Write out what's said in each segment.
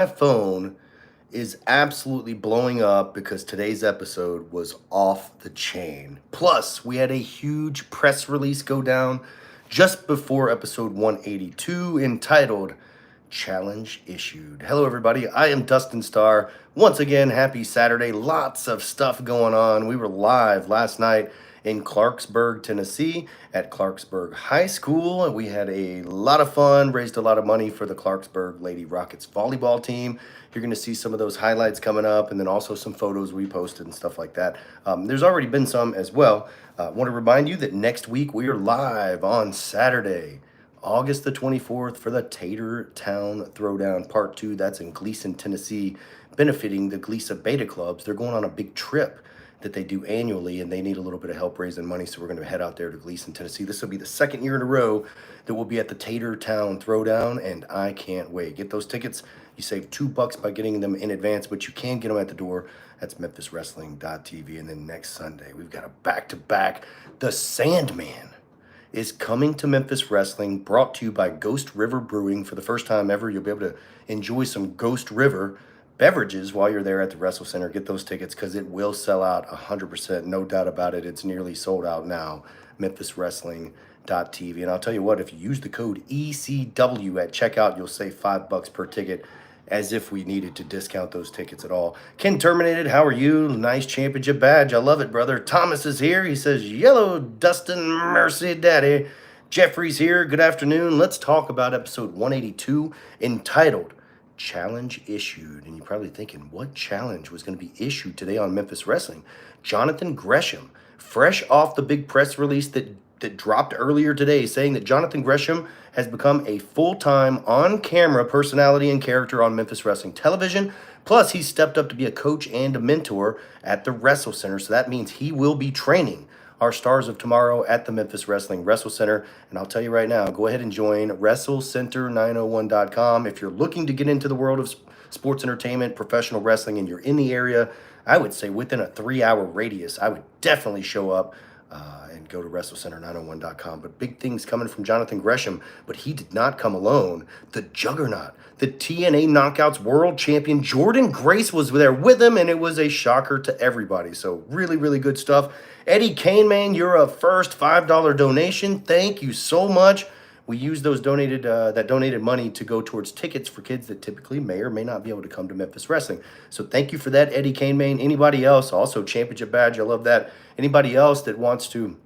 My phone is absolutely blowing up because today's episode was off the chain. Plus, we had a huge press release go down just before episode 182 entitled Challenge Issued. Hello, everybody. I am Dustin Starr. Once again, happy Saturday. Lots of stuff going on. We were live last night in Clarksburg, Tennessee at Clarksburg High School. And we had a lot of fun, raised a lot of money for the Clarksburg Lady Rockets volleyball team. You're going to see some of those highlights coming up, and then also some photos we posted and stuff like that. There's already been some as well. I want to remind you that next week we are live on Saturday, August the 24th, for the Tater Town Throwdown Part 2. That's in Gleason, Tennessee, benefiting the Gleason Beta Clubs. They're going on a big trip that they do annually, and they need a little bit of help raising money, so we're going to head out there to Gleason, Tennessee. This will be the second year in a row that we'll be at the Tater Town Throwdown, and I can't wait. Get those tickets. You save $2 by getting them in advance, but you can get them at the door. That's MemphisWrestling.tv. And then next Sunday, we've got a back-to-back. The Sandman is coming to Memphis Wrestling, brought to you by Ghost River Brewing. For the first time ever, you'll be able to enjoy some Ghost River beverages while you're there at the WrestleCenter. Get those tickets because it will sell out 100%, no doubt about it. It's nearly sold out now. MemphisWrestling.tv. And I'll tell you what, if you use the code ECW at checkout, you'll save $5 per ticket, as if we needed to discount those tickets at all. Ken Terminated, how are you? Nice championship badge. I love it, brother. Thomas is here. He says, yellow Dustin Mercy Daddy. Jeffrey's here. Good afternoon. Let's talk about episode 182 entitled Challenge Issued. And you're probably thinking, what challenge was going to be issued today on Memphis Wrestling? Jonathan Gresham, fresh off the big press release that dropped earlier today, saying that Jonathan Gresham has become a full-time on-camera personality and character on Memphis Wrestling television. Plus, he's stepped up to be a coach and a mentor at the WrestleCenter. So that means he will be training our stars of tomorrow at the Memphis Wrestling WrestleCenter. And I'll tell you right now, go ahead and join WrestleCenter901.com. If you're looking to get into the world of sports entertainment, professional wrestling, and you're in the area, I would say within a 3-hour radius, I would definitely show up and go to WrestleCenter901.com. But big things coming from Jonathan Gresham. But he did not come alone. The juggernaut, the TNA Knockouts World Champion, Jordan Grace, was there with him, and it was a shocker to everybody. So really, really good stuff. Eddie Kane, man, you're a first $5 donation. Thank you so much. We use those donated money to go towards tickets for kids that typically may or may not be able to come to Memphis Wrestling. So thank you for that, Eddie Kane, man. Anybody else? Also, championship badge. I love that. Anybody else that wants to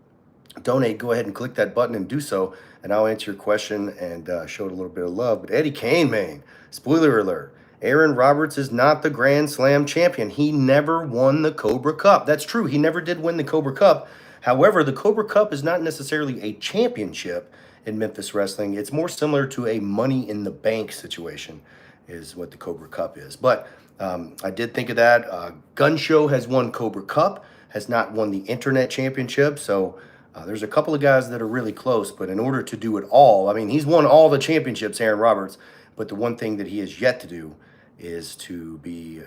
donate, go ahead and click that button and do so, and I'll answer your question and show it a little bit of love. But Eddie Kane, man, spoiler alert, Aaron Roberts is not the Grand Slam champion. He never won the Cobra Cup. That's true. He never did win the Cobra Cup. However, the Cobra Cup is not necessarily a championship in Memphis Wrestling. It's more similar to a Money in the Bank situation is what the Cobra Cup is. But I did think of that. Gun Show has won Cobra Cup, has not won the Internet Championship. So there's a couple of guys that are really close. But in order to do it all, I mean, he's won all the championships, Aaron Roberts. But the one thing that he has yet to do is to be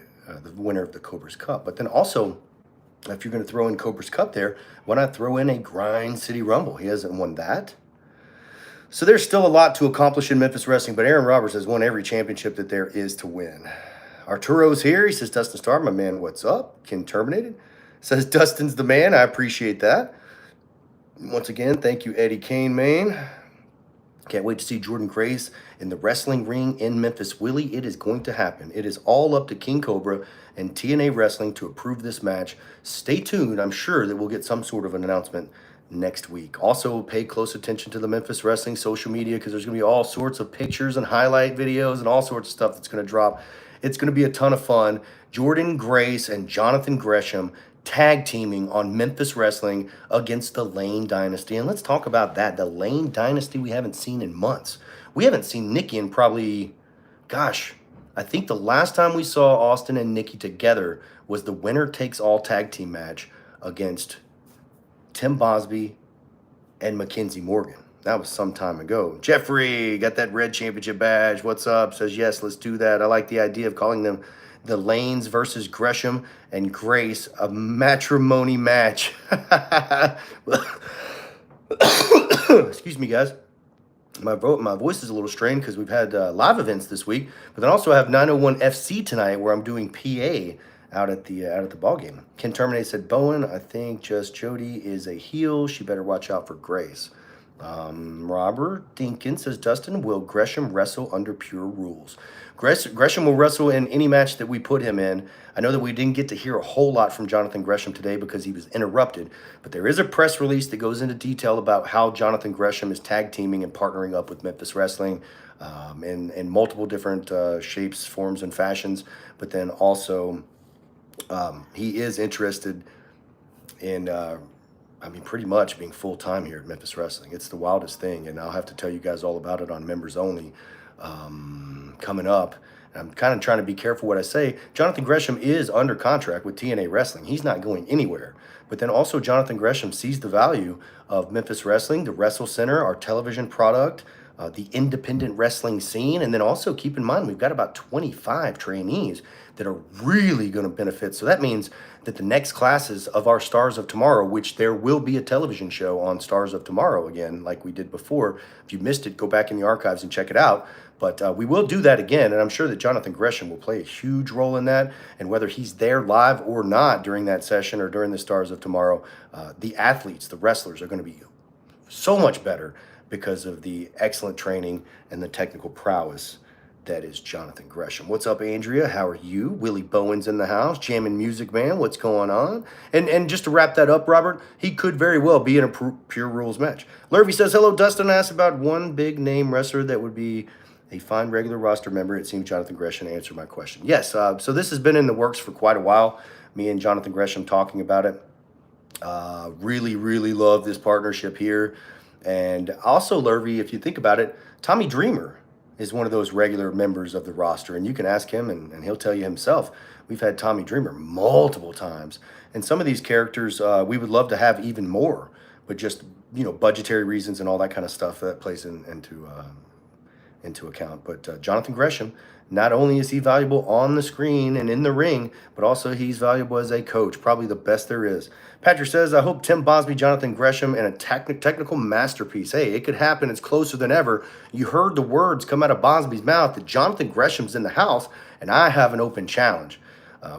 the winner of the Cobra's Cup. But then also, if you're going to throw in Cobra's Cup there, why not throw in a Grind City Rumble? He hasn't won that. So there's still a lot to accomplish in Memphis Wrestling, but Aaron Roberts has won every championship that there is to win. Arturo's here. He says, Dustin Starr, my man, what's up? Ken Terminated says, Dustin's the man. I appreciate that. Once again, thank you, Eddie Kane, man. Can't wait to see Jordan Grace in the wrestling ring in Memphis. Willie, it is going to happen. It is all up to King Cobra and TNA Wrestling to approve this match. Stay tuned. I'm sure that we'll get some sort of an announcement next week. Also, pay close attention to the Memphis Wrestling social media because there's going to be all sorts of pictures and highlight videos and all sorts of stuff that's going to drop. It's going to be a ton of fun. Jordan Grace and Jonathan Gresham tag teaming on Memphis Wrestling against the Lane Dynasty. And let's talk about that. The Lane Dynasty we haven't seen in months. We haven't seen Nikki in probably, gosh, I think the last time we saw Austin and Nikki together was the winner takes all tag team match against Tim Bosby and Mackenzie Morgan. That was some time ago. Jeffrey, got that red championship badge. What's up? Says, yes, let's do that. I like the idea of calling them the Lanes versus Gresham and Grace, a matrimony match. Excuse me, guys. My voice is a little strained because we've had live events this week, but then also I have 901 FC tonight where I'm doing PA out at the ball game. Ken Terminate said, Bowen, I think just Jody is a heel. She better watch out for Grace. Robert Dinkin says, Dustin, will Gresham wrestle under pure rules? Gresham will wrestle in any match that we put him in. I know that we didn't get to hear a whole lot from Jonathan Gresham today because he was interrupted, but there is a press release that goes into detail about how Jonathan Gresham is tag teaming and partnering up with Memphis Wrestling in multiple different shapes, forms, and fashions. But then also he is interested in pretty much being full-time here at Memphis Wrestling. It's the wildest thing, and I'll have to tell you guys all about it on Members Only coming up. I'm kind of trying to be careful what I say. Jonathan Gresham is under contract with TNA Wrestling. He's not going anywhere. But then also Jonathan Gresham sees the value of Memphis Wrestling, the WrestleCenter, our television product, the independent wrestling scene. And then also keep in mind, we've got about 25 trainees that are really going to benefit. So that means that the next classes of our Stars of Tomorrow, which there will be a television show on Stars of Tomorrow again, like we did before. If you missed it, go back in the archives and check it out. But we will do that again, and I'm sure that Jonathan Gresham will play a huge role in that. And whether he's there live or not during that session or during the Stars of Tomorrow, the athletes, the wrestlers are going to be so much better because of the excellent training and the technical prowess that is Jonathan Gresham. What's up, Andrea? How are you? Willie Bowen's in the house. Jamming Music Man. What's going on? And just to wrap that up, Robert, he could very well be in a Pure Rules match. Lurvy says, hello, Dustin asked about one big name wrestler that would be a fine regular roster member. It seems Jonathan Gresham answered my question. Yes, so this has been in the works for quite a while. Me and Jonathan Gresham talking about it. Really, really love this partnership here. And also, Lurvy, if you think about it, Tommy Dreamer is one of those regular members of the roster. And you can ask him, and he'll tell you himself. We've had Tommy Dreamer multiple times. And some of these characters, we would love to have even more. But just, budgetary reasons and all that kind of stuff that plays into account. But Jonathan Gresham, not only is he valuable on the screen and in the ring, but also he's valuable as a coach, probably the best there is. Patrick says, I hope Tim Bosby, Jonathan Gresham, and a technical masterpiece. Hey, it could happen. It's closer than ever. You heard the words come out of Bosby's mouth that Jonathan Gresham's in the house, and I have an open challenge.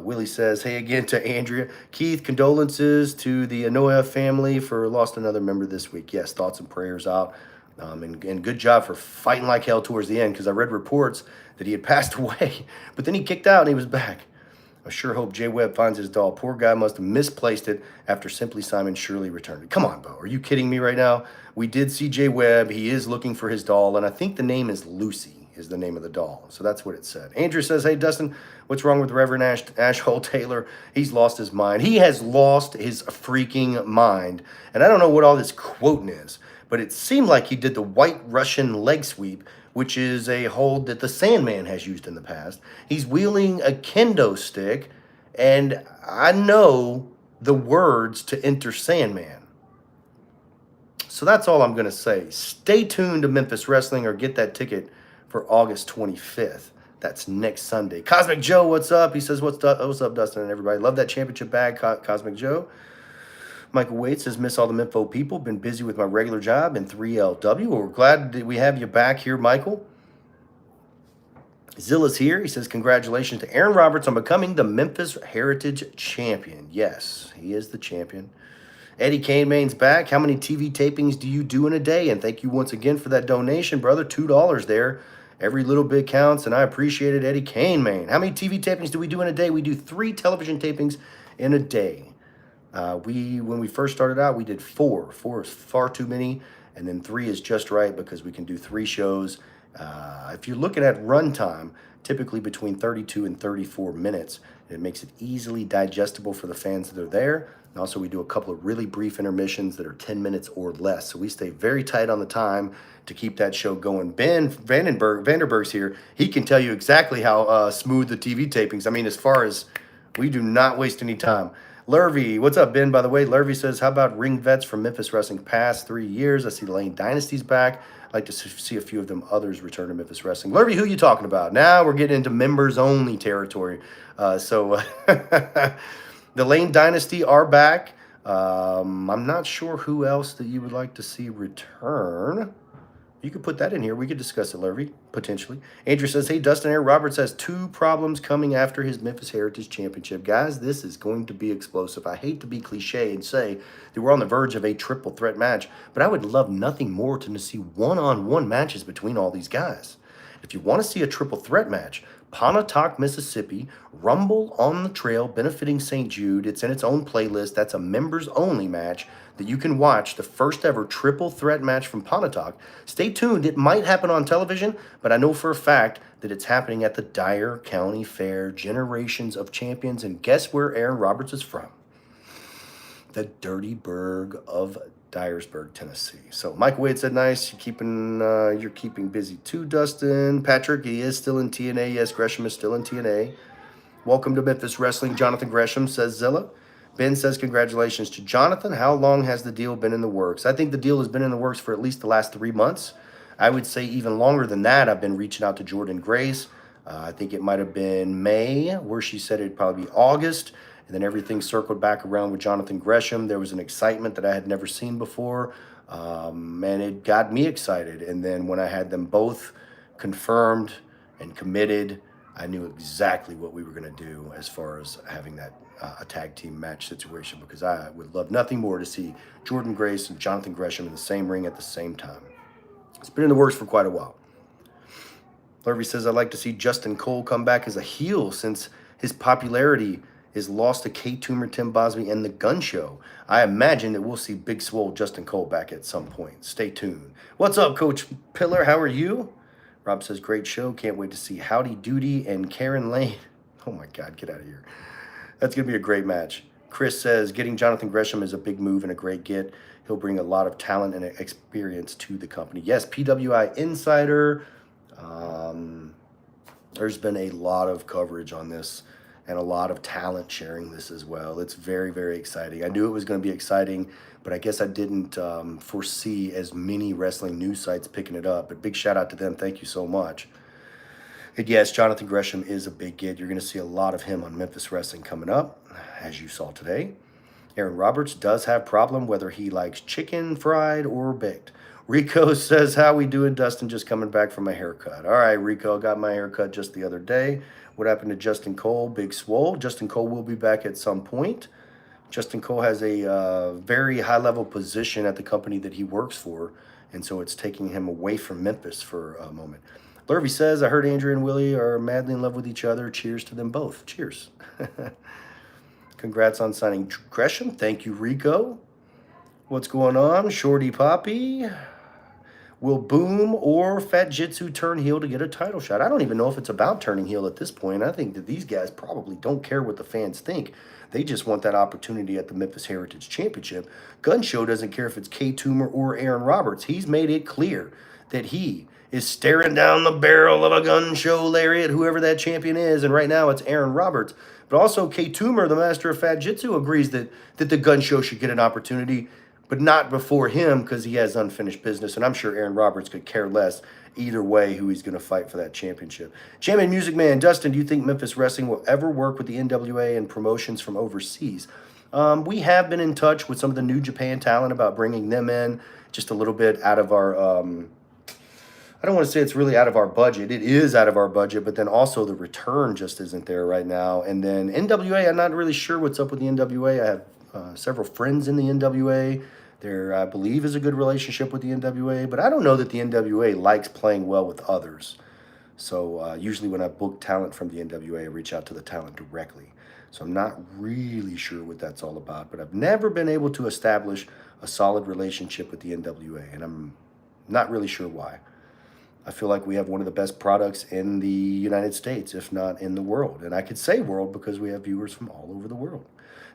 Willie says, hey again to Andrea. Keith, condolences to the Anoia family for lost another member this week. Yes, thoughts and prayers out. And good job for fighting like hell towards the end, because I read reports that he had passed away, but then he kicked out and he was back. I sure hope Jay Webb finds his doll. Poor guy must have misplaced it after Simply Simon surely returned it. Come on, Bo. Are you kidding me right now? We did see Jay Webb. He is looking for his doll, and I think the name is Lucy is the name of the doll. So that's what it said. Andrew says, hey, Dustin, what's wrong with Reverend Ashhole Taylor? He's lost his mind. He has lost his freaking mind. And I don't know what all this quoting is, but it seemed like he did the White Russian leg sweep, which is a hold that the Sandman has used in the past. He's wielding a kendo stick, and I know the words to Enter Sandman. So that's all I'm going to say. Stay tuned to Memphis Wrestling or get that ticket for August 25th. That's next Sunday. Cosmic Joe, what's up? He says, what's up, Dustin and everybody? Love that championship bag, Cosmic Joe. Michael Wade says, miss all the Memphis people. Been busy with my regular job in 3LW. Well, we're glad that we have you back here, Michael. Zilla's here. He says, congratulations to Aaron Roberts on becoming the Memphis Heritage Champion. Yes, he is the champion. Eddie Kanemane's back. How many TV tapings do you do in a day? And thank you once again for that donation, brother. $2 there. Every little bit counts, and I appreciate it, Eddie Kanemane. How many TV tapings do we do in a day? We do 3 television tapings in a day. When we first started out, we did 4. 4 is far too many, and then 3 is just right because we can do 3 shows. If you're looking at runtime, typically between 32 and 34 minutes, it makes it easily digestible for the fans that are there. And also, we do a couple of really brief intermissions that are 10 minutes or less. So we stay very tight on the time to keep that show going. Ben Vanderberg's here. He can tell you exactly how smooth the TV tapings. I mean, as far as we do not waste any time. Lurvy, what's up, Ben? By the way, Lurvy says, how about ring vets from Memphis Wrestling past 3 years? I see the Lane Dynasty's back. I'd like to see a few of them others return to Memphis Wrestling. Lurvy, who you talking about? Now we're getting into members-only territory. The Lane Dynasty are back. I'm not sure who else that you would like to see return. You could put that in here. We could discuss it, Lurvy, potentially. Andrew says, hey, Dustin, Aaron Roberts has 2 problems coming after his Memphis Heritage Championship. Guys, this is going to be explosive. I hate to be cliche and say that we're on the verge of a triple threat match, but I would love nothing more than to see one-on-one matches between all these guys. If you want to see a triple threat match, Pontotoc, Mississippi, Rumble on the Trail benefiting St. Jude. It's in its own playlist. That's a members-only match that you can watch, the first ever triple threat match from Pontotoc. Stay tuned. It might happen on television, but I know for a fact that it's happening at the Dyer County Fair, Generations of Champions. And guess where Aaron Roberts is from? The dirty burg of Dyersburg, Tennessee. So Mike Wade said, nice. You're keeping busy too, Dustin. Patrick, he is still in TNA. Yes, Gresham is still in TNA. Welcome to Memphis Wrestling. Jonathan Gresham, says Zilla. Ben says, congratulations to Jonathan. How long has the deal been in the works? I think the deal has been in the works for at least the last 3 months. I would say even longer than that. I've been reaching out to Jordan Grace. I think it might have been May, where she said it'd probably be August. And then everything circled back around with Jonathan Gresham. There was an excitement that I had never seen before. And it got me excited. And then when I had them both confirmed and committed, I knew exactly what we were going to do as far as having that a tag team match situation, because I would love nothing more to see Jordan Grace and Jonathan Gresham in the same ring at the same time. It's been in the works for quite a while. Lurvy says, I'd like to see Justin Cole come back as a heel since his popularity is lost to K-Tumor, Tim Bosby, and the Gun Show. I imagine that we'll see Big Swole Justin Cole back at some point. Stay tuned. What's up, Coach Pillar? How are you? Rob says, great show. Can't wait to see Howdy Doody and Karen Lane. Oh my God, get out of here. That's going to be a great match. Chris says, getting Jonathan Gresham is a big move and a great get. He'll bring a lot of talent and experience to the company. Yes, PWI Insider. There's been a lot of coverage on this and a lot of talent sharing this as well. It's very, very exciting. I knew it was going to be exciting, but I guess I didn't foresee as many wrestling news sites picking it up. But big shout out to them. Thank you so much. And yes, Jonathan Gresham is a big get. You're going to see a lot of him on Memphis Wrestling coming up, as you saw today. Aaron Roberts does have problem whether he likes chicken fried or baked. Rico says, how we doing, Dustin? Just coming back from my haircut. All right, Rico, got my haircut just the other day. What happened to Justin Cole? Big Swole. Justin Cole will be back at some point. Justin Cole has a very high-level position at the company that he works for, and so it's taking him away from Memphis for a moment. Lurvy says, I heard Andrew and Willie are madly in love with each other. Cheers to them both. Cheers. Congrats on signing Gresham. Thank you, Rico. What's going on? Shorty Poppy. Will Boom or Fat Jitsu turn heel to get a title shot? I don't even know if it's about turning heel at this point. I think that these guys probably don't care what the fans think. They just want that opportunity at the Memphis Heritage Championship. Gun Show doesn't care if it's K-Tumor or Aaron Roberts. He's made it clear that he is staring down the barrel of a Gun Show lariat, whoever that champion is, and right now it's Aaron Roberts. But also K-Tumor, the master of Fat Jitsu, agrees that the Gun Show should get an opportunity, but not before him because he has unfinished business, and I'm sure Aaron Roberts could care less either way who he's going to fight for that championship. Champion Music Man, Dustin, do you think Memphis Wrestling will ever work with the NWA and promotions from overseas? We have been in touch with some of the New Japan talent about bringing them in just a little bit out of our... I don't want to say it's really out of our budget. It is out of our budget, but then also the return just isn't there right now. And then NWA, I'm not really sure what's up with the NWA. I have several friends in the NWA. There, I believe, is a good relationship with the NWA, but I don't know that the NWA likes playing well with others. So usually when I book talent from the NWA, I reach out to the talent directly. So I'm not really sure what that's all about, but I've never been able to establish a solid relationship with the NWA, and I'm not really sure why. I feel like we have one of the best products in the United States, if not in the world. And I could say world because we have viewers from all over the world.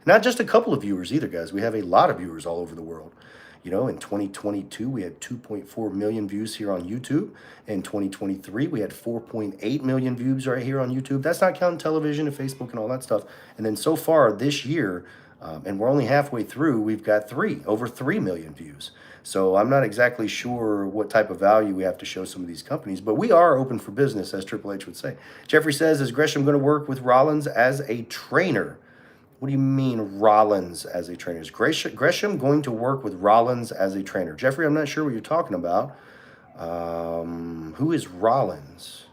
Not just a couple of viewers either, guys. We have a lot of viewers all over the world. You know, in 2022, we had 2.4 million views here on YouTube. In 2023, we had 4.8 million views right here on YouTube. That's not counting television and Facebook and all that stuff. And then so far this year, and we're only halfway through, we've got over 3 million views. So I'm not exactly sure what type of value we have to show some of these companies, but we are open for business, as Triple H would say. Jeffrey says, is Gresham going to work with Rollins as a trainer? What do you mean Rollins as a trainer? Is Gresham going to work with Rollins as a trainer? Jeffrey, I'm not sure what you're talking about. Who is Rollins?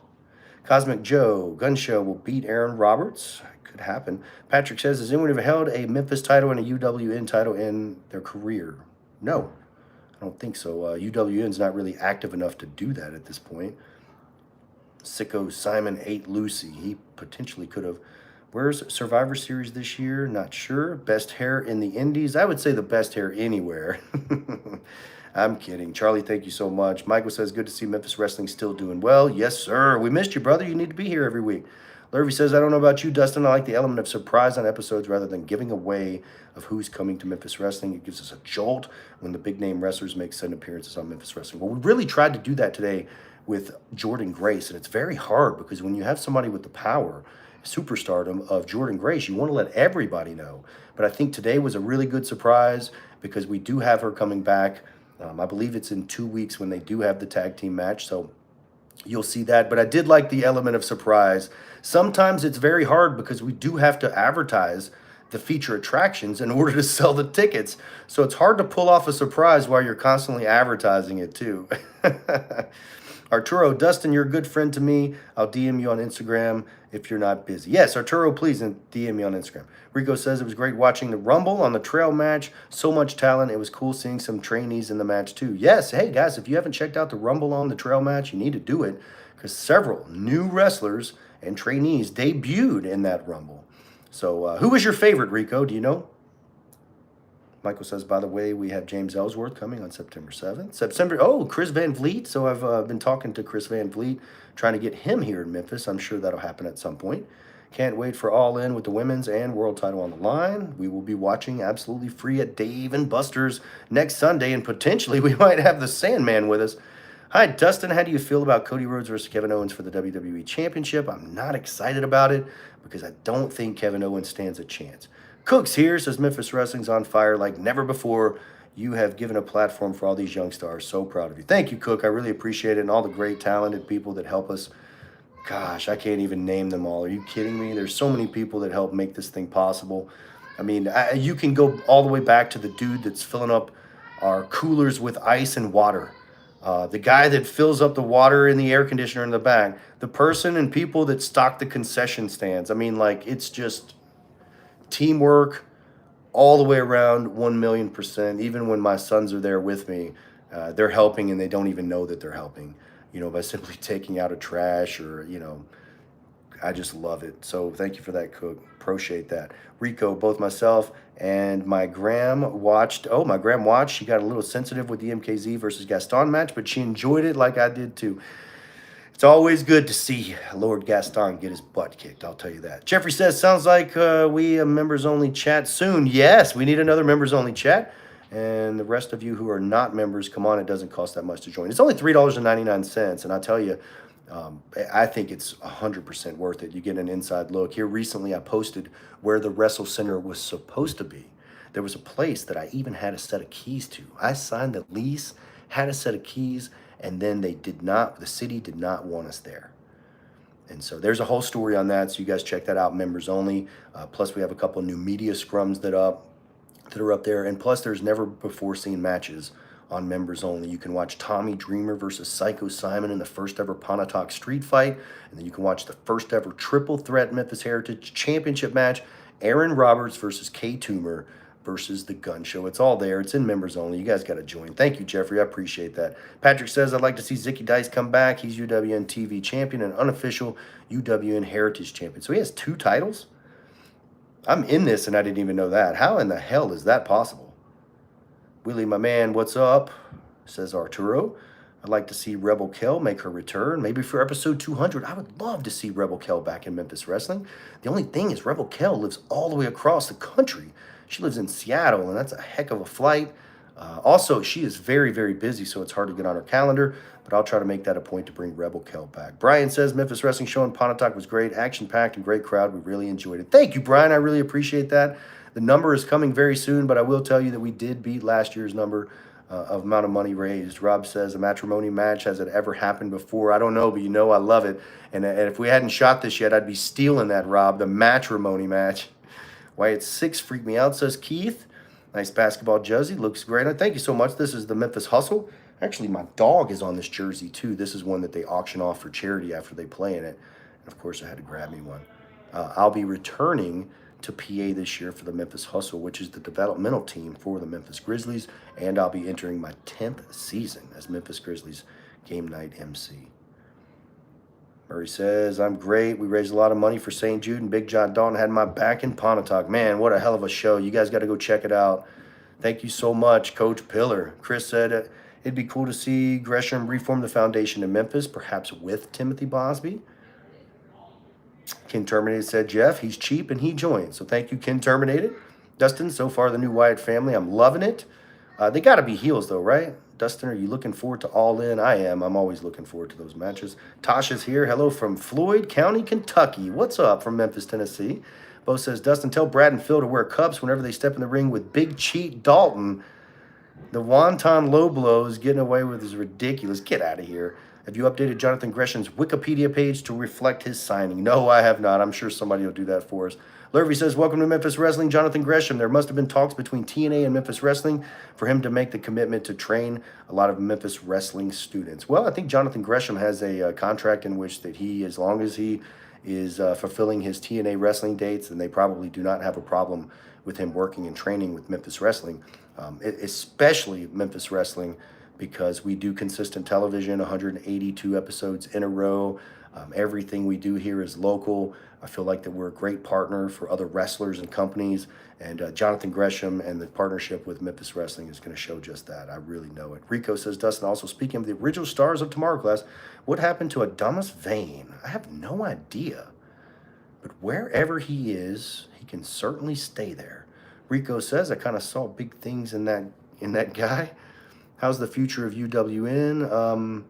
Cosmic Joe, Gun Show will beat Aaron Roberts. Could happen. Patrick says, has anyone ever held a Memphis title and a UWN title in their career? No, I don't think so. UWN's not really active enough to do that at this point. Sicko Simon ate Lucy. He potentially could have. Where's Survivor Series this year? Not sure. Best hair in the Indies? I would say the best hair anywhere. I'm kidding. Charlie, thank you so much. Michael says, good to see Memphis Wrestling still doing well. Yes, sir. We missed you, brother. You need to be here every week. Lurvy says, I don't know about you, Dustin. I like the element of surprise on episodes rather than giving away of who's coming to Memphis Wrestling. It gives us a jolt when the big-name wrestlers make sudden appearances on Memphis Wrestling. Well, we really tried to do that today with Jordan Grace, and it's very hard because when you have somebody with the power, superstardom of Jordan Grace, you want to let everybody know. But I think today was a really good surprise because we do have her coming back. I believe it's in 2 weeks when they do have the tag team match, so you'll see that. But I did like the element of surprise. Sometimes it's very hard because we do have to advertise the feature attractions in order to sell the tickets. So it's hard to pull off a surprise while you're constantly advertising it too. Arturo, Dustin, you're a good friend to me. I'll DM you on Instagram if you're not busy. Yes, Arturo, please DM me on Instagram. Rico says it was great watching the Rumble on the trail match. So much talent. It was cool seeing some trainees in the match too. Yes, hey guys, if you haven't checked out the Rumble on the trail match, you need to do it because several new wrestlers and trainees debuted in that Rumble. So who was your favorite, Rico? Do you know? Michael says, by the way, we have James Ellsworth coming on September 7th. Oh, Chris Van Vliet. So I've been talking to Chris Van Vliet, trying to get him here in Memphis. I'm sure that'll happen at some point. Can't wait for All In with the women's and world title on the line. We will be watching absolutely free at Dave and Buster's next Sunday, and potentially we might have the Sandman with us. Hi, Dustin. How do you feel about Cody Rhodes versus Kevin Owens for the WWE Championship? I'm not excited about it because I don't think Kevin Owens stands a chance. Cooks here says Memphis Wrestling's on fire like never before. You have given a platform for all these young stars. So proud of you. Thank you, Cook. I really appreciate it. And all the great, talented people that help us. Gosh, I can't even name them all. Are you kidding me? There's so many people that help make this thing possible. I mean, you can go all the way back to the dude that's filling up our coolers with ice and water. The guy that fills up the water in the air conditioner in the back. The person and people that stock the concession stands. I mean, like, it's just teamwork all the way around 1,000,000%. Even when my sons are there with me, they're helping and they don't even know that they're helping, by simply taking out a trash or, I just love it. So thank you for that, Cook. Appreciate that. Rico, both myself and my Gram watched. Oh, my Gram watched. She got a little sensitive with the MKZ versus Gaston match, but she enjoyed it like I did too. It's always good to see Lord Gaston get his butt kicked, I'll tell you that. Jeffrey says, sounds like we a members-only chat soon. Yes, we need another members-only chat. And the rest of you who are not members, come on, it doesn't cost that much to join. It's only $3.99, and I tell you, I think it's 100% worth it. You get an inside look. Here recently, I posted where the WrestleCenter was supposed to be. There was a place that I even had a set of keys to. I signed the lease, had a set of keys, and then the city did not want us there. And so there's a whole story on that. So you guys check that out, members only. Plus we have a couple new media scrums that are up there. And plus there's never before seen matches on members only. You can watch Tommy Dreamer versus Psycho Simon in the first ever Pontotoc street fight. And then you can watch the first ever triple threat Memphis Heritage Championship match, Aaron Roberts versus K Toomer versus the Gun Show. It's all there. It's in members only. You guys got to join. Thank you, Jeffrey. I appreciate that. Patrick says, I'd like to see Zicky Dice come back. He's UWN TV champion and unofficial UWN Heritage champion. So he has 2 titles? I'm in this and I didn't even know that. How in the hell is that possible? Willie, my man, what's up? Says Arturo. I'd like to see Rebel Kell make her return. Maybe for episode 200. I would love to see Rebel Kell back in Memphis Wrestling. The only thing is Rebel Kell lives all the way across the country. She lives in Seattle, and that's a heck of a flight. Also, she is very, very busy, so it's hard to get on her calendar, but I'll try to make that a point to bring Rebel Kell back. Brian says, Memphis Wrestling Show in Pontotoc was great, action-packed, and great crowd. We really enjoyed it. Thank you, Brian. I really appreciate that. The number is coming very soon, but I will tell you that we did beat last year's number of amount of money raised. Rob says, a matrimony match, has it ever happened before? I don't know, but I love it. And if we hadn't shot this yet, I'd be stealing that, Rob, the matrimony match. Why it's 6 freaked me out, says Keith. Nice basketball jersey. Looks great. Thank you so much. This is the Memphis Hustle. Actually, my dog is on this jersey too. This is one that they auction off for charity after they play in it. And of course, I had to grab me one. I'll be returning to PA this year for the Memphis Hustle, which is the developmental team for the Memphis Grizzlies. And I'll be entering my 10th season as Memphis Grizzlies game night MC. Murray says, I'm great. We raised a lot of money for St. Jude, and Big John Dalton had my back in Pontotoc. Man, what a hell of a show. You guys got to go check it out. Thank you so much, Coach Pillar. Chris said it'd be cool to see Gresham reform the foundation in Memphis, perhaps with Timothy Bosby. Ken Terminated said, Jeff, he's cheap and he joined. So thank you, Ken Terminated. Dustin, so far the new Wyatt family, I'm loving it. They got to be heels though, right? Dustin, are you looking forward to All In? I am. I'm always looking forward to those matches. Tasha's here. Hello from Floyd County, Kentucky. What's up from Memphis, Tennessee? Bo says, Dustin, tell Brad and Phil to wear cups whenever they step in the ring with Big Cheat Dalton. The wonton low blows getting away with is ridiculous. Get out of here. Have you updated Jonathan Gresham's Wikipedia page to reflect his signing? No, I have not. I'm sure somebody will do that for us. Lurvy says, welcome to Memphis Wrestling, Jonathan Gresham. There must have been talks between TNA and Memphis Wrestling for him to make the commitment to train a lot of Memphis Wrestling students. Well, I think Jonathan Gresham has a contract in which that he, as long as he is fulfilling his TNA wrestling dates, then they probably do not have a problem with him working and training with Memphis Wrestling, especially Memphis Wrestling, because we do consistent television, 182 episodes in a row. Everything we do here is local. I feel like that we're a great partner for other wrestlers and companies. And Jonathan Gresham and the partnership with Memphis Wrestling is going to show just that. I really know it. Rico says, Dustin, also speaking of the original stars of Tomorrow Class, what happened to Adamus Vane? I have no idea. But wherever he is, he can certainly stay there. Rico says, I kind of saw big things in that guy. How's the future of UWN?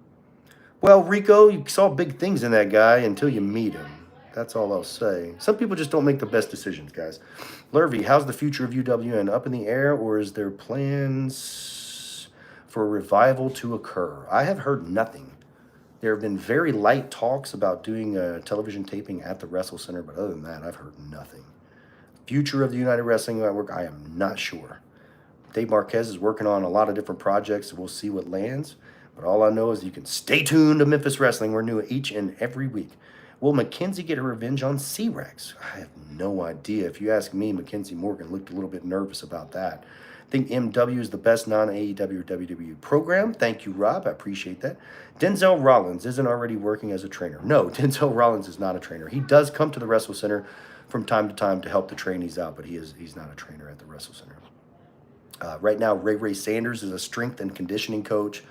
Well, Rico, you saw big things in that guy until you meet him. That's all I'll say. Some people just don't make the best decisions, guys. Lurvy, how's the future of UWN? Up in the air, or is there plans for a revival to occur? I have heard nothing. There have been very light talks about doing a television taping at the WrestleCenter, but other than that, I've heard nothing. Future of the United Wrestling Network, I am not sure. Dave Marquez is working on a lot of different projects, so we'll see what lands. But all I know is you can stay tuned to Memphis Wrestling. We're new each and every week. Will Mackenzie get her revenge on C-Rex? I have no idea. If you ask me, Mackenzie Morgan looked a little bit nervous about that. I think MW is the best non-AEW or WWE program. Thank you, Rob. I appreciate that. Denzel Rollins isn't already working as a trainer. No, Denzel Rollins is not a trainer. He does come to the WrestleCenter from time to time to help the trainees out, but he's not a trainer at the WrestleCenter. Right now, Ray Sanders is a strength and conditioning coach.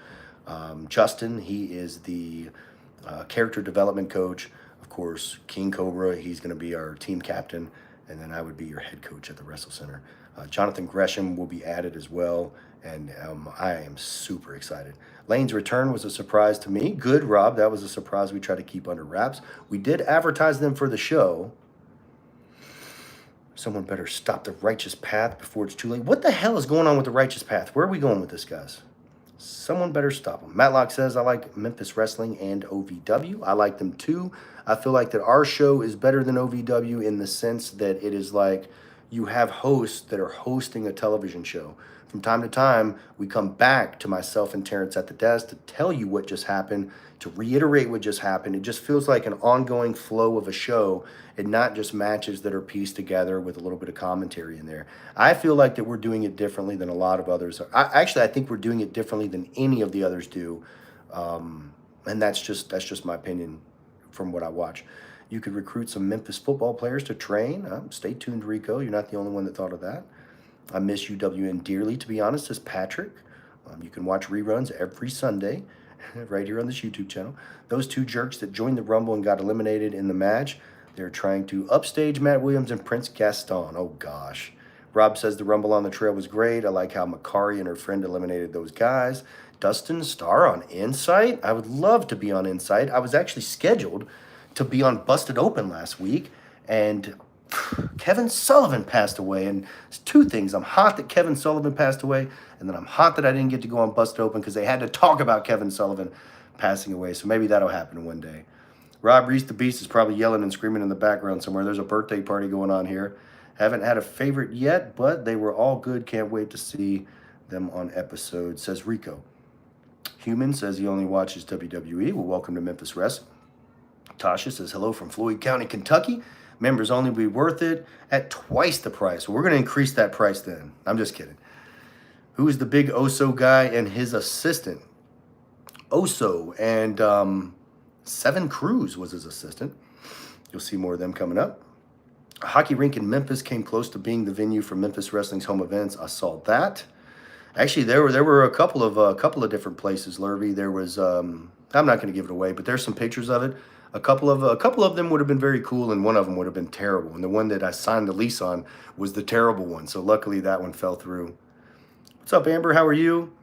Justin, he is the character development coach. Of course, King Cobra, he's going to be our team captain, and then I would be your head coach at the WrestleCenter. Jonathan Gresham will be added as well, and I am super excited. Lane's return was a surprise to me. Good, Rob. That was a surprise we try to keep under wraps. We did advertise them for the show. Someone better stop the righteous path before it's too late. What the hell is going on with the righteous path? Where are we going with this, guys? Someone better stop them. Matlock says, I like Memphis Wrestling and OVW. I like them too. I feel like that our show is better than OVW in the sense that it is like you have hosts that are hosting a television show. From time to time, we come back to myself and Terrence at the desk to tell you what just happened, to reiterate what just happened. It just feels like an ongoing flow of a show and not just matches that are pieced together with a little bit of commentary in there. I feel like that we're doing it differently than a lot of others. I think we're doing it differently than any of the others do. And that's just my opinion from what I watch. You could recruit some Memphis football players to train. Stay tuned, Rico. You're not the only one that thought of that. I miss UWN dearly, to be honest, says Patrick. You can watch reruns every Sunday right here on this YouTube channel. Those two jerks that joined the Rumble and got eliminated in the match, they're trying to upstage Matt Williams and Prince Gaston. Oh, gosh. Rob says the Rumble on the Trail was great. I like how Makari and her friend eliminated those guys. Dustin Starr on Insight. I would love to be on Insight. I was actually scheduled to be on Busted Open last week, and Kevin Sullivan passed away. And it's two things. I'm hot that Kevin Sullivan passed away, and then I'm hot that I didn't get to go on Busted Open because they had to talk about Kevin Sullivan passing away. So maybe that'll happen one day. Rob Reese the Beast is probably yelling and screaming in the background somewhere. There's a birthday party going on here. Haven't had a favorite yet, but they were all good. Can't wait to see them on episode, says Rico. Human says he only watches WWE. Well, welcome to Memphis Wrestling. Tasha says, hello from Floyd County, Kentucky. Members only will be worth it at twice the price. Well, we're going to increase that price then. I'm just kidding. Who is the big Oso guy and his assistant? Oso and Seven Cruz was his assistant. You'll see more of them coming up. A hockey rink in Memphis came close to being the venue for Memphis Wrestling's home events. I saw that. Actually, there were a couple of different places, Lurvy. There was I'm not going to give it away, but there's some pictures of it. A couple of them would have been very cool, and one of them would have been terrible. And the one that I signed the lease on was the terrible one. So luckily that one fell through. What's up, Amber? How are you?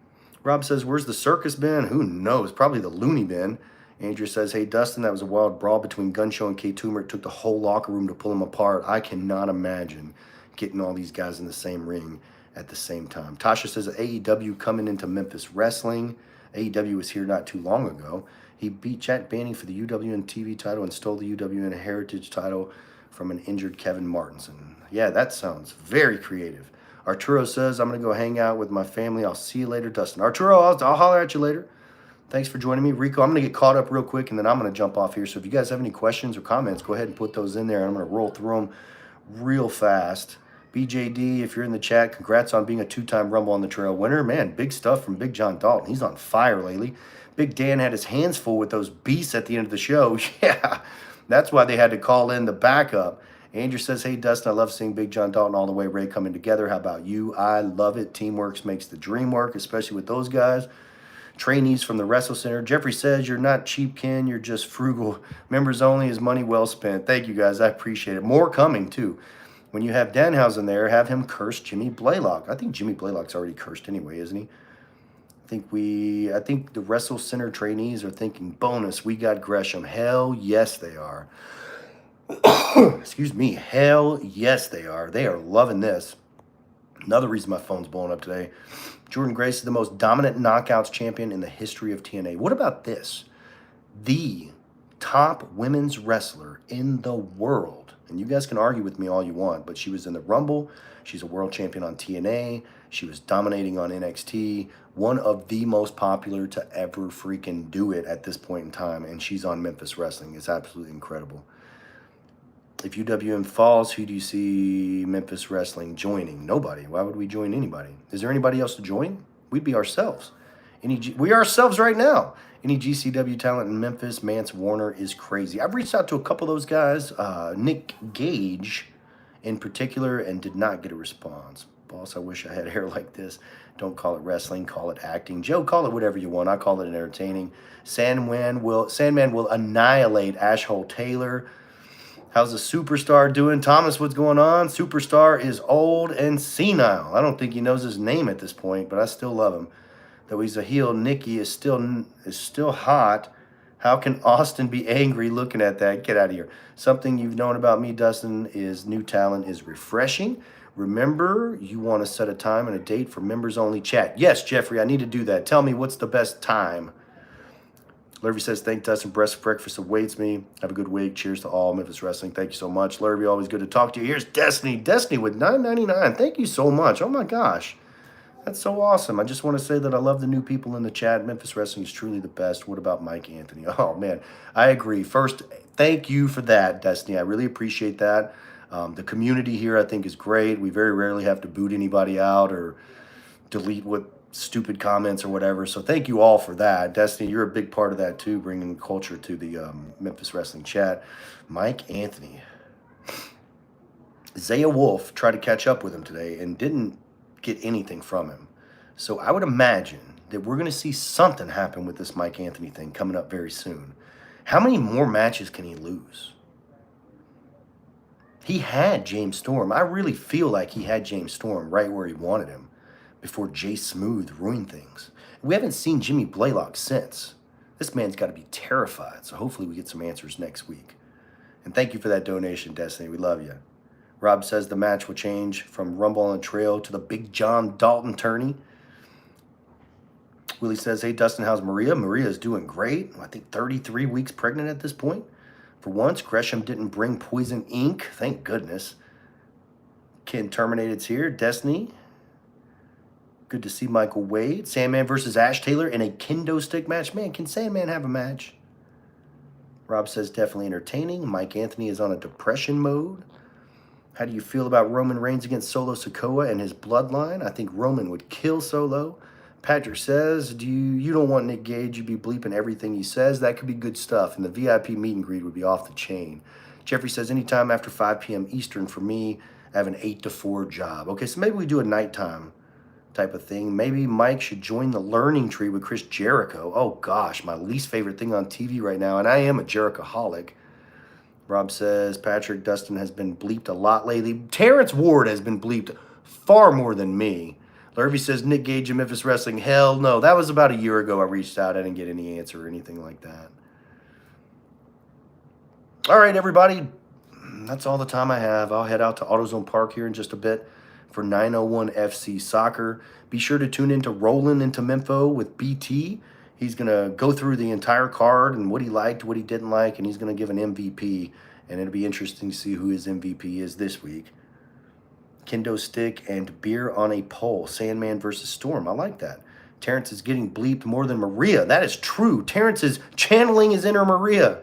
Rob says, where's the circus bin? Who knows? Probably the loony bin. Andrew says, hey, Dustin, that was a wild brawl between Gun Show and K. Toomer. It took the whole locker room to pull them apart. I cannot imagine getting all these guys in the same ring at the same time. Tasha says, AEW coming into Memphis Wrestling. AEW was here not too long ago. He beat Jack Banning for the UWN TV title and stole the UWN Heritage title from an injured Kevin Martinson. Yeah, that sounds very creative. Arturo says, I'm going to go hang out with my family. I'll see you later, Dustin. Arturo, I'll holler at you later. Thanks for joining me. Rico, I'm going to get caught up real quick, and then I'm going to jump off here. So if you guys have any questions or comments, go ahead and put those in there. I'm going to roll through them real fast. BJD, if you're in the chat, congrats on being a 2-time Rumble on the Trail winner. Man, big stuff from Big John Dalton. He's on fire lately. Big Dan had his hands full with those beasts at the end of the show. Yeah, that's why they had to call in the backup. Andrew says, hey, Dustin, I love seeing Big John Dalton all the way Ray coming together. How about you? I love it. Teamwork makes the dream work, especially with those guys. Trainees from the WrestleCenter. Jeffrey says, you're not cheap, Ken. You're just frugal. Members only is money well spent. Thank you, guys. I appreciate it. More coming, too. When you have Danhausen there, have him curse Jimmy Blaylock. I think Jimmy Blaylock's already cursed anyway, isn't he? I think the WrestleCenter trainees are thinking, bonus, we got Gresham. Hell yes, they are. Excuse me. Hell yes, they are. They are loving this. Another reason my phone's blowing up today. Jordan Grace is the most dominant knockouts champion in the history of TNA. What about this? The top women's wrestler in the world. And you guys can argue with me all you want, but she was in the Rumble. She's a world champion on TNA. She was dominating on NXT. One of the most popular to ever freaking do it at this point in time. And she's on Memphis Wrestling. It's absolutely incredible. If UWM falls, who do you see Memphis Wrestling joining? Nobody. Why would we join anybody? Is there anybody else to join? We'd be ourselves. We are ourselves right now. Any GCW talent in Memphis, Mance Warner is crazy. I've reached out to a couple of those guys, Nick Gage in particular, and did not get a response. Boss, I wish I had hair like this. Don't call it wrestling, call it acting. Joe, call it whatever you want. I call it entertaining. Sandman will annihilate Ashhole Taylor. How's the Superstar doing? Thomas, what's going on? Superstar is old and senile. I don't think he knows his name at this point, but I still love him. Though he's a heel, Nikki is still hot. How can Austin be angry looking at that? Get out of here. Something you've known about me, Dustin, is new talent is refreshing. Remember, you want to set a time and a date for members only chat. Yes, Jeffrey, I need to do that. Tell me what's the best time. Lurvy says, thank Dustin. Breakfast awaits me. Have a good week. Cheers to all. Memphis Wrestling. Thank you so much. Lurvy, always good to talk to you. Here's Destiny. Destiny with $9.99. Thank you so much. Oh, my gosh. That's so awesome. I just want to say that I love the new people in the chat. Memphis Wrestling is truly the best. What about Mike Anthony? Oh, man. I agree. First, thank you for that, Destiny. I really appreciate that. The community here, I think, is great. We very rarely have to boot anybody out or delete what stupid comments or whatever. So thank you all for that. Destiny, you're a big part of that too, bringing culture to the Memphis Wrestling chat. Mike Anthony. Zaya Wolf tried to catch up with him today and didn't get anything from him. So I would imagine that we're going to see something happen with this Mike Anthony thing coming up very soon. How many more matches can he lose? He had James Storm. I really feel like he had James Storm right where he wanted him before Jay Smooth ruined things. We haven't seen Jimmy Blaylock since. This man's got to be terrified, so hopefully we get some answers next week. And thank you for that donation, Destiny. We love you. Rob says the match will change from Rumble on the Trail to the Big John Dalton tourney. Willie says, hey, Dustin, how's Maria? Maria is doing great. I think 33 weeks pregnant at this point. For once, Gresham didn't bring poison ink. Thank goodness. Ken Terminated's here. Destiny. Good to see Michael Wade. Sandman versus Ash Taylor in a kendo stick match. Man, can Sandman have a match? Rob says definitely entertaining. Mike Anthony is on a depression mode. How do you feel about Roman Reigns against Solo Sikoa and his bloodline? I think Roman would kill Solo. Patrick says, you don't want Nick Gage, you'd be bleeping everything he says. That could be good stuff, and the VIP meet and greet would be off the chain. Jeffrey says, anytime after 5 p.m. Eastern for me, I have an 8 to 4 job. Okay, so maybe we do a nighttime type of thing. Maybe Mike should join the learning tree with Chris Jericho. Oh gosh, my least favorite thing on TV right now, and I am a Jerichoholic. Rob says, Patrick, Dustin has been bleeped a lot lately. Terrence Ward has been bleeped far more than me. Lurvy says, Nick Gage and Memphis Wrestling. Hell no, that was about a year ago I reached out. I didn't get any answer or anything like that. All right, everybody. That's all the time I have. I'll head out to AutoZone Park here in just a bit for 901 FC Soccer. Be sure to tune into Rolling into Mempho with BT. He's going to go through the entire card and what he liked, what he didn't like, and he's going to give an MVP. And it'll be interesting to see who his MVP is this week. Kendo stick and beer on a pole. Sandman versus Storm. I like that. Terrence is getting bleeped more than Maria. That is true. Terrence is channeling his inner Maria.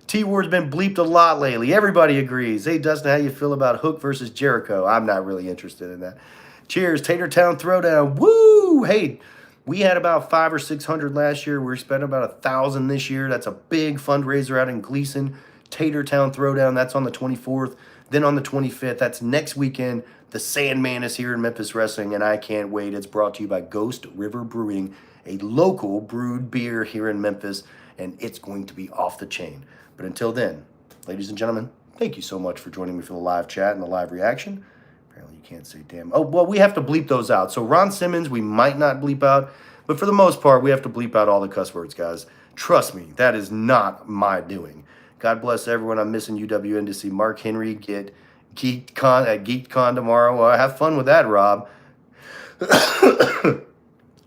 T-Ward's been bleeped a lot lately. Everybody agrees. Hey, Dustin, how you feel about Hook versus Jericho? I'm not really interested in that. Cheers. Tatertown Throwdown. Woo! Hey, we had about 500 or 600 last year. We're spending about 1,000 this year. That's a big fundraiser out in Gleason. Tatertown Throwdown. That's on the 24th. Then on the 25th, that's next weekend, the Sandman is here in Memphis Wrestling, and I can't wait. It's brought to you by Ghost River Brewing, a local brewed beer here in Memphis, and it's going to be off the chain. But until then, ladies and gentlemen, thank you so much for joining me for the live chat and the live reaction. Apparently you can't say damn. Oh, well, we have to bleep those out. So Ron Simmons, we might not bleep out, but for the most part, we have to bleep out all the cuss words, guys. Trust me, that is not my doing. God bless everyone. I'm missing UWN to see Mark Henry get GeekCon at GeekCon tomorrow. Well, have fun with that, Rob.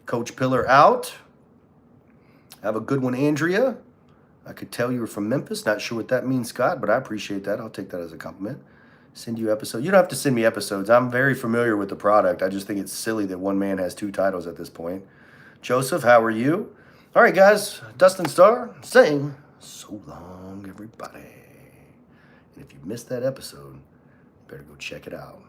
Coach Pillar out. Have a good one, Andrea. I could tell you were from Memphis. Not sure what that means, Scott, but I appreciate that. I'll take that as a compliment. Send you episodes. You don't have to send me episodes. I'm very familiar with the product. I just think it's silly that one man has 2 titles at this point. Joseph, how are you? All right, guys. Dustin Starr saying so long, everybody. And if you missed that episode, you better go check it out.